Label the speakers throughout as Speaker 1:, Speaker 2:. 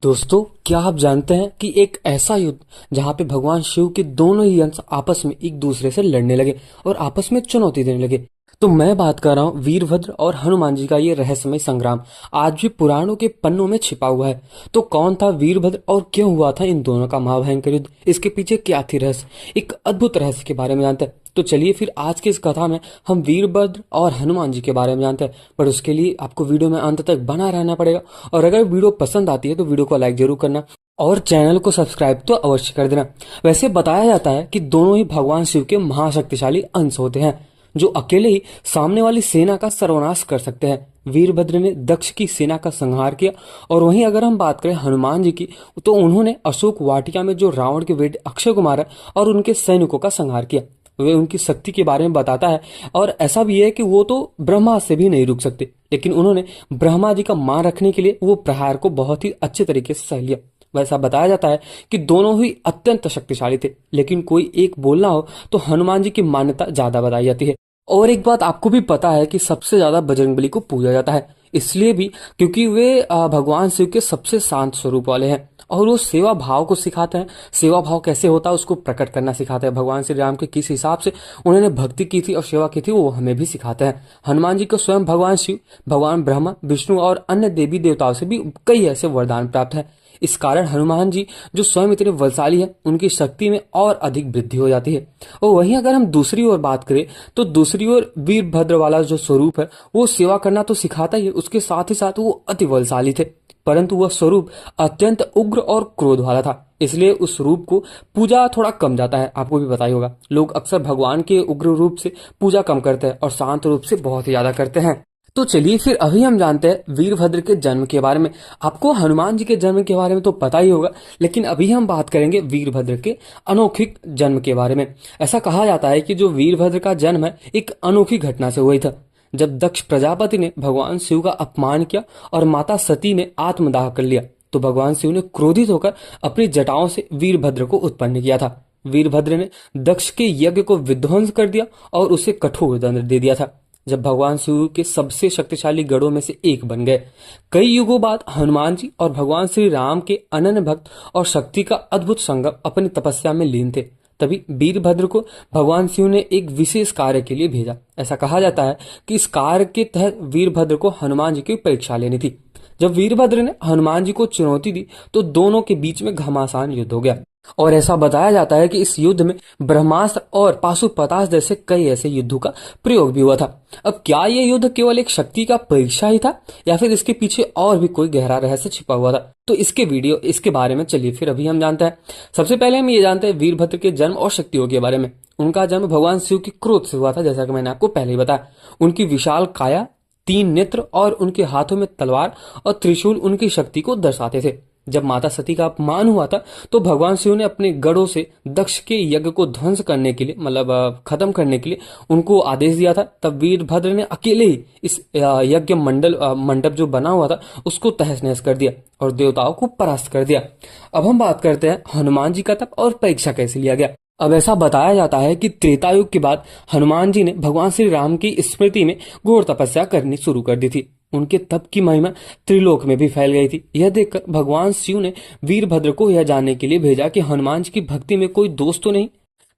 Speaker 1: दोस्तों, क्या आप जानते हैं कि एक ऐसा युद्ध जहां पे भगवान शिव के दोनों ही अंश आपस में एक दूसरे से लड़ने लगे और आपस में चुनौती देने लगे। तो मैं बात कर रहा हूँ वीरभद्र और हनुमान जी का ये रहस्यमय संग्राम आज भी पुराणों के पन्नों में छिपा हुआ है। तो कौन था वीरभद्र और क्यों हुआ था इन दोनों का महाभयंकर युद्ध, इसके पीछे क्या थी रहस्य, एक अद्भुत रहस्य के बारे में जानते हैं। तो चलिए फिर आज की इस कथा में हम वीरभद्र और हनुमान जी के बारे में जानते हैं। पर उसके लिए आपको वीडियो में अंत तक बना रहना पड़ेगा और अगर वीडियो पसंद आती है तो वीडियो को लाइक जरूर करना और चैनल को सब्सक्राइब तो अवश्य कर देना। वैसे बताया जाता है कि दोनों ही भगवान शिव के महाशक्तिशाली अंश होते हैं जो अकेले ही सामने वाली सेना का सर्वनाश कर सकते हैं। वीरभद्र ने दक्ष की सेना का संहार किया और वहीं अगर हम बात करें हनुमान जी की तो उन्होंने अशोक वाटिका में जो रावण के बेटे अक्षय को मारा और उनके सैनिकों का संहार किया। वे उनकी शक्ति के बारे में बताता है और ऐसा भी है कि वो तो ब्रह्मा से भी नहीं रुक सकते, लेकिन उन्होंने ब्रह्मा जी का मान रखने के लिए वो प्रहार को बहुत ही अच्छे तरीके से सह लिया। वैसा बताया जाता है कि दोनों ही अत्यंत शक्तिशाली थे, लेकिन कोई एक बोलना हो तो हनुमान जी की मान्यता ज्यादा बताई जाती है। और एक बात आपको भी पता है कि सबसे ज्यादा बजरंगबली को पूजा जाता है, इसलिए भी क्योंकि वे भगवान शिव के सबसे शांत स्वरूप वाले हैं और वो सेवा भाव को सिखाते हैं। सेवा भाव कैसे होता है उसको प्रकट करना सिखाते हैं। भगवान श्री राम के किस हिसाब से उन्होंने भक्ति की थी और सेवा की थी वो हमें भी सिखाते हैं। हनुमान जी को स्वयं भगवान शिव, भगवान ब्रह्मा, विष्णु और अन्य देवी देवताओं से भी कई ऐसे वरदान प्राप्त है। इस कारण हनुमान जी जो स्वयं इतने बलशाली है उनकी शक्ति में और अधिक वृद्धि हो जाती है। और वहीं अगर हम दूसरी ओर बात करें तो दूसरी ओर वीरभद्र वाला जो स्वरूप है वो सेवा करना तो सिखाता ही है, उसके साथ ही साथ वो अति बलशाली थे, परंतु वह स्वरूप अत्यंत उग्र और क्रोध वाला था, इसलिए उस रूप को पूजा थोड़ा कम जाता है। आपको भी पता ही होगा, लोग अक्सर भगवान के उग्र रूप से पूजा कम करते हैं और शांत रूप से बहुत ही ज्यादा करते हैं। तो चलिए फिर अभी हम जानते हैं वीरभद्र के जन्म के बारे में। आपको हनुमान जी के जन्म के बारे में तो पता ही होगा, लेकिन अभी हम बात करेंगे वीरभद्र के अनोखिक जन्म के बारे में। ऐसा कहा जाता है कि जो वीरभद्र का जन्म है एक अनोखी घटना से हुआ था। जब दक्ष प्रजापति ने भगवान शिव का अपमान किया और माता सती ने आत्मदाह कर लिया तो भगवान शिव ने क्रोधित होकर अपनी जटाओं से वीरभद्र को उत्पन्न किया था। वीरभद्र ने दक्ष के यज्ञ को विध्वंस कर दिया और उसे कठोर दंड दे दिया था। जब भगवान शिव के सबसे शक्तिशाली गढ़ों में से एक बन गए, कई युगों बाद हनुमान जी और भगवान श्री राम के अनन्य भक्त और शक्ति का अद्भुत संगम अपनी तपस्या में लीन थे। तभी वीरभद्र को भगवान शिव ने एक विशेष कार्य के लिए भेजा। ऐसा कहा जाता है कि इस कार्य के तहत वीरभद्र को हनुमान जी की परीक्षा लेनी थी। जब वीरभद्र ने हनुमान जी को चुनौती दी तो दोनों के बीच में घमासान युद्ध हो गया और ऐसा बताया जाता है कि इस युद्ध में ब्रह्मास्त्र और पाशुपतास्त्र जैसे कई ऐसे युद्धों का प्रयोग भी हुआ था। अब क्या यह युद्ध केवल एक शक्ति का परीक्षा ही था या फिर इसके पीछे और भी कोई गहरा रहस्य छिपा हुआ था? तो इसके बारे में चलिए फिर अभी हम जानते हैं। सबसे पहले हम ये जानते हैं वीरभद्र के जन्म और शक्तियों के बारे में। उनका जन्म भगवान शिव के क्रोध से हुआ था, जैसा कि मैंने आपको पहले ही बताया। उनकी विशाल काया, 3 नेत्र और उनके हाथों में तलवार और त्रिशूल उनकी शक्ति को दर्शाते थे। जब माता सती का अपमान हुआ था तो भगवान शिव ने अपने गढ़ों से दक्ष के यज्ञ को ध्वंस करने के लिए, मतलब खत्म करने के लिए उनको आदेश दिया था। तब वीरभद्र ने अकेले ही इस यज्ञ मंडप जो बना हुआ था उसको तहस नहस कर दिया और देवताओं को परास्त कर दिया। अब हम बात करते हैं हनुमान जी का तप और परीक्षा कैसे लिया गया। अब ऐसा बताया जाता है कि त्रेता युग के बाद हनुमान जी ने भगवान श्री राम की स्मृति में घोर तपस्या करनी शुरू कर दी थी। उनके तप की महिमा त्रिलोक में भी फैल गई थी। यह देखकर भगवान शिव ने वीरभद्र को यह जानने के लिए भेजा कि हनुमान जी की भक्ति में कोई दोष तो नहीं।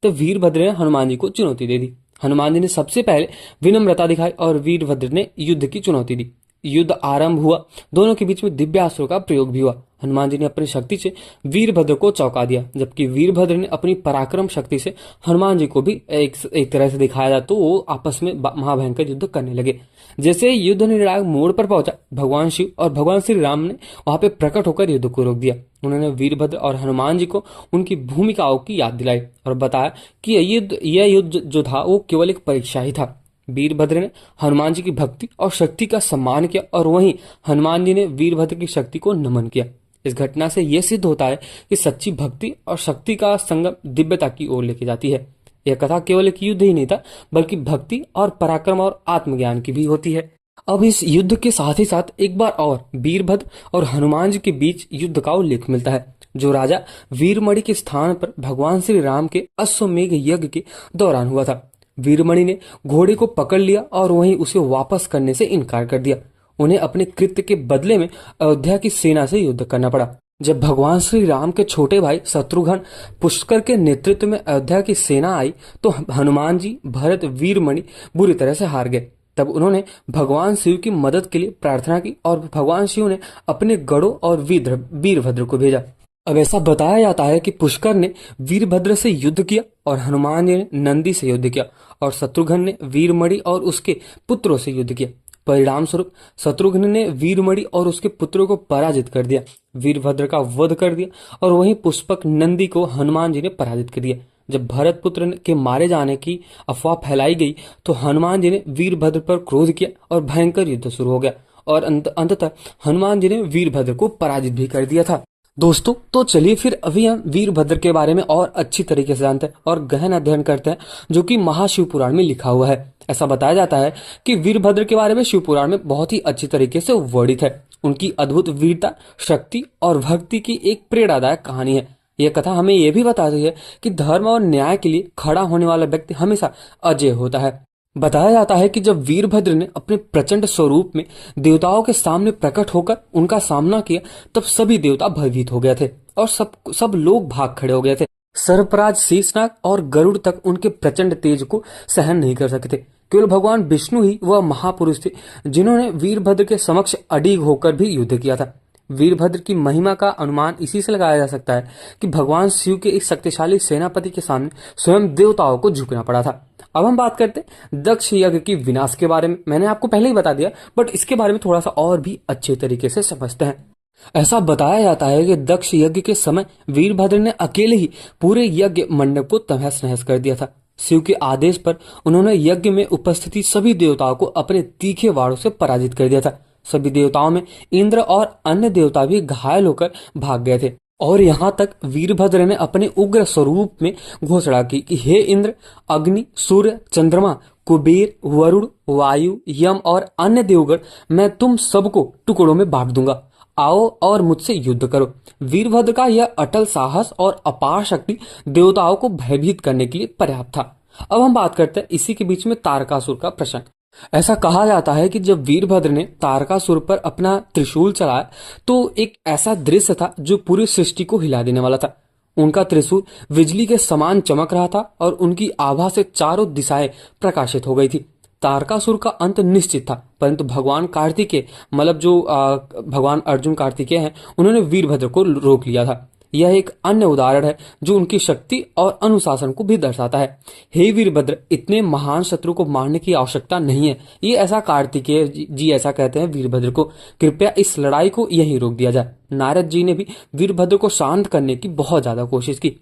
Speaker 1: तो वीरभद्र ने हनुमान जी को चुनौती दे दी। हनुमान जी ने सबसे पहले विनम्रता दिखाई और वीरभद्र ने युद्ध की चुनौती दी। युद्ध आरंभ हुआ, दोनों के बीच में दिव्यास्त्रों का प्रयोग भी हुआ। हनुमान जी ने अपनी शक्ति से वीरभद्र को चौंका दिया, जबकि वीरभद्र ने अपनी पराक्रम शक्ति से हनुमान जी को भी एक तरह से दिखाया जाए तो वो आपस में महाभयंकर युद्ध करने लगे। जैसे युद्ध निर्णायक मोड़ पर पहुंचा, भगवान शिव और भगवान श्री राम ने वहां पे प्रकट होकर युद्ध को रोक दिया। उन्होंने वीरभद्र और हनुमान जी को उनकी भूमिकाओं की याद दिलाई और बताया कि यह युद्ध जो था वो केवल एक परीक्षा ही था। वीरभद्र ने हनुमान जी की भक्ति और शक्ति का सम्मान किया और वहीं हनुमान जी ने वीरभद्र की शक्ति को नमन किया। इस घटना से यह सिद्ध होता है कि सच्ची भक्ति और शक्ति का संगम दिव्यता की ओर लेके जाती है। यह कथा केवल एक युद्ध ही नहीं था, बल्कि भक्ति और पराक्रम और आत्मज्ञान की भी होती है। अब इस युद्ध के साथ ही साथ एक बार और वीरभद्र और हनुमान जी के बीच युद्ध का उल्लेख मिलता है, जो राजा वीरमणि के स्थान पर भगवान श्री राम के अश्वमेघ यज्ञ के दौरान हुआ था। वीरमणि ने घोड़े को पकड़ लिया और वहीं उसे वापस करने से इनकार कर दिया। उन्हें अपने कृत्य के बदले में अयोध्या की सेना से युद्ध करना पड़ा। जब भगवान श्री राम के छोटे भाई शत्रुघ्न पुष्कर के नेतृत्व में अयोध्या की सेना आई तो हनुमान जी, भरत, वीरमणि बुरी तरह से हार गए। तब उन्होंने भगवान शिव की मदद के लिए प्रार्थना की और भगवान शिव ने अपने गढ़ों और वीरभद्र को भेजा। अब ऐसा बताया जाता है कि पुष्कर ने वीरभद्र से युद्ध किया और हनुमान जी ने नंदी से युद्ध किया और शत्रुघ्न ने वीरमणि और उसके पुत्रों से युद्ध किया। परिणाम स्वरूप शत्रुघ्न ने वीरमणि और उसके पुत्रों को पराजित कर दिया, वीरभद्र का वध कर दिया और वहीं पुष्पक नंदी को हनुमान जी ने पराजित कर दिया। जब भरत पुत्र के मारे जाने की अफवाह फैलाई गई तो हनुमान जी ने वीरभद्र पर क्रोध किया और भयंकर युद्ध शुरू हो गया और अंततः हनुमान जी ने वीरभद्र को पराजित भी कर दिया था। दोस्तों, तो चलिए फिर अभी हम वीरभद्र के बारे में और अच्छी तरीके से जानते हैं और गहन अध्ययन करते हैं, जो कि महाशिव पुराण में लिखा हुआ है। ऐसा बताया जाता है कि वीरभद्र के बारे में शिव पुराण में बहुत ही अच्छी तरीके से वर्णित है। उनकी अद्भुत वीरता, शक्ति और भक्ति की एक प्रेरणादायक कहानी है। यह कथा हमें यह भी बताती है कि धर्म और न्याय के लिए खड़ा होने वाला व्यक्ति हमेशा अजय होता है। बताया जाता है कि जब वीरभद्र ने अपने प्रचंड स्वरूप में देवताओं के सामने प्रकट होकर उनका सामना किया, तब सभी देवता भयभीत हो गए थे और सब लोग भाग खड़े हो गए थे। सर्पराज, शेषनाग और गरुड़ तक उनके प्रचंड तेज को सहन नहीं कर सके थे। केवल भगवान विष्णु ही वह महापुरुष थे जिन्होंने वीरभद्र के समक्ष अडिग होकर भी युद्ध किया था। वीरभद्र की महिमा का अनुमान इसी से लगाया जा सकता है कि भगवान शिव के एक शक्तिशाली सेनापति के सामने स्वयं देवताओं को झुकना पड़ा था। अब हम बात करते हैं दक्ष यज्ञ की विनाश के बारे में। मैंने आपको पहले ही बता दिया, बट इसके बारे में थोड़ा सा और भी अच्छे तरीके से समझते हैं। ऐसा बताया जाता है कि दक्ष यज्ञ के समय वीरभद्र ने अकेले ही पूरे यज्ञ मंडप को तहस नहस कर दिया था। शिव के आदेश पर उन्होंने यज्ञ में उपस्थित सभी देवताओं को अपने तीखे वाणों से पराजित कर दिया था। सभी देवताओं में इंद्र और अन्य देवता भी घायल होकर भाग गए थे और यहाँ तक वीरभद्र ने अपने उग्र स्वरूप में घोषणा की कि हे इंद्र, अग्नि, सूर्य, चंद्रमा, कुबेर, वरुण, वायु, यम और अन्य देवगण, मैं तुम सबको टुकड़ों में बांट दूंगा। आओ और मुझसे युद्ध करो। वीरभद्र का यह अटल साहस और अपार शक्ति देवताओं को भयभीत करने के लिए पर्याप्त था। अब हम बात करते हैं इसी के बीच में तारकासुर का प्रसंग। ऐसा कहा जाता है कि जब वीरभद्र ने तारकासुर पर अपना त्रिशूल चलाया तो एक ऐसा दृश्य था जो पूरी सृष्टि को हिला देने वाला था। उनका त्रिशूल बिजली के समान चमक रहा था और उनकी आभा से चारों दिशाएं प्रकाशित हो गई थी। तारकासुर का अंत निश्चित था, परंतु भगवान कार्तिकेय, मतलब जो भगवान अर्जुन कार्तिकेय हैं, उन्होंने वीरभद्र को रोक लिया था। यह एक अन्य उदाहरण है जो उनकी शक्ति और अनुशासन को भी दर्शाता है। हे वीरभद्र, इतने महान शत्रु को मारने की आवश्यकता नहीं है। ये ऐसा कार्तिकेय जी ऐसा कहते हैं वीरभद्र को। कृपया इस लड़ाई को यहीं रोक दिया जाए। नारद जी ने भी वीरभद्र को शांत करने की बहुत ज्यादा कोशिश की।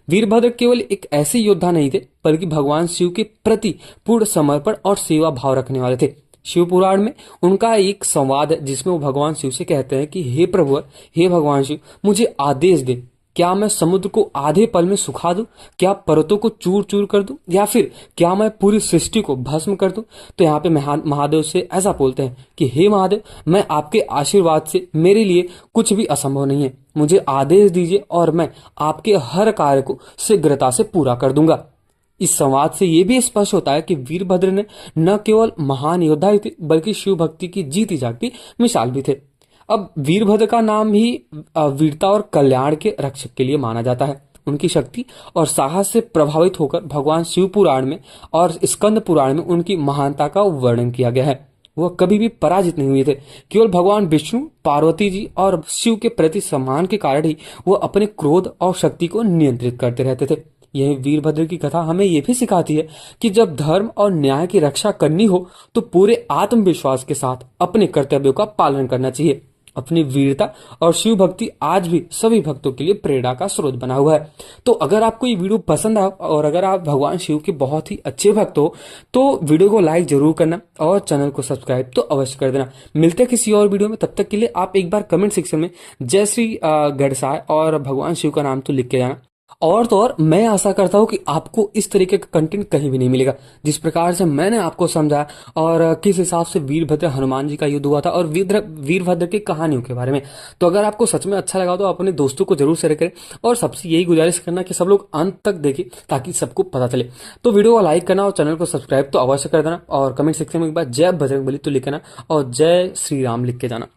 Speaker 1: वीरभद्र केवल एक ऐसे योद्धा नहीं थे, बल्कि भगवान शिव के प्रति पूर्ण समर्पण और सेवा भाव रखने वाले थे। शिव पुराण में उनका एक संवाद है जिसमें वो भगवान शिव से कहते हैं कि हे प्रभु, हे भगवान शिव, मुझे आदेश दे। क्या मैं समुद्र को आधे पल में सुखा दूं? क्या पर्वतों को चूर चूर कर दूं? या फिर क्या मैं पूरी सृष्टि को भस्म कर दूं? तो यहाँ पे महादेव से ऐसा बोलते हैं कि हे महादेव, मैं आपके आशीर्वाद से मेरे लिए कुछ भी असंभव नहीं है। मुझे आदेश दीजिए और मैं आपके हर कार्य को शीघ्रता से पूरा कर दूंगा। इस संवाद से यह भी स्पष्ट होता है कि वीरभद्र ने न केवल महान योद्धा ही थे, बल्कि शिव भक्ति की जीती जागती मिसाल भी थे। अब वीरभद्र का नाम ही वीरता और कल्याण के रक्षक के लिए माना जाता है। उनकी शक्ति और साहस से प्रभावित होकर भगवान शिव पुराण में और स्कंद पुराण में उनकी महानता का वर्णन किया गया है। वह कभी भी पराजित नहीं हुए थे। केवल भगवान विष्णु, पार्वती जी और शिव के प्रति सम्मान के कारण ही वह अपने क्रोध और शक्ति को नियंत्रित करते रहते थे। यह वीरभद्र की कथा हमें यह भी सिखाती है कि जब धर्म और न्याय की रक्षा करनी हो तो पूरे आत्मविश्वास के साथ अपने कर्तव्यों का पालन करना चाहिए। अपनी वीरता और शिव भक्ति आज भी सभी भक्तों के लिए प्रेरणा का स्रोत बना हुआ है। तो अगर आपको ये वीडियो पसंद आया और अगर आप भगवान शिव के बहुत ही अच्छे भक्त हो तो वीडियो को लाइक जरूर करना और चैनल को सब्सक्राइब तो अवश्य कर देना। मिलते हैं किसी और वीडियो में, तब तक के लिए आप एक बार कमेंट सेक्शन में जय श्री गणेशाय और भगवान शिव का नाम तो लिख के जाना। और तो और मैं आशा करता हूं कि आपको इस तरीके का कंटेंट कहीं भी नहीं मिलेगा। जिस प्रकार से मैंने आपको समझाया और किस हिसाब से वीरभद्र हनुमान जी का युद्ध हुआ था और वीरभद्र की कहानियों के बारे में, तो अगर आपको सच में अच्छा लगा तो अपने दोस्तों को जरूर शेयर करें और सबसे यही गुजारिश करना कि सब लोग अंत तक देखें ताकि सबको पता चले। तो वीडियो को लाइक करना और चैनल को सब्सक्राइब तो अवश्य कर देना और कमेंट सेक्शन में एक बार जय बजरंगबली तो लिखना और जय श्री राम लिख के जाना।